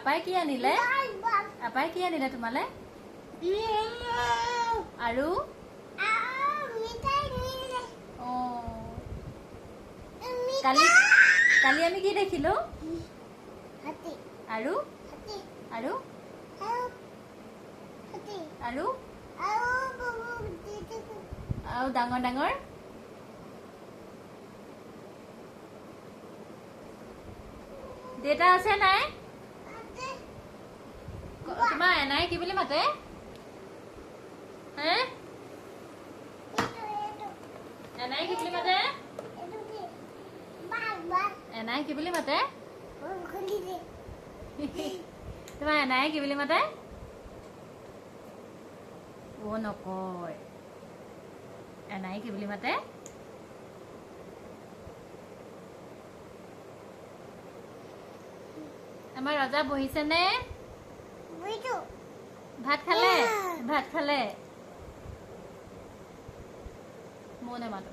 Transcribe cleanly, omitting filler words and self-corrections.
আপাই কি আনিলে তোমালে আৰু কালি কালি আমি কি দেখিলো আৰু আৰু আৰু আৰু ডাঙৰ ডাঙৰ দেউতা আছে নাই তোমাৰ এনাই কি বুলি মাতে হে এনাই কি বুলি মাতে এনাই কি বুলি মাতে তোমাৰ এনাই কি বুলি মাতে ও নকয় এনাই কি বুলি মাতে আমাৰ ৰজা বহিছে নে ভাত খালে মই নেমাতো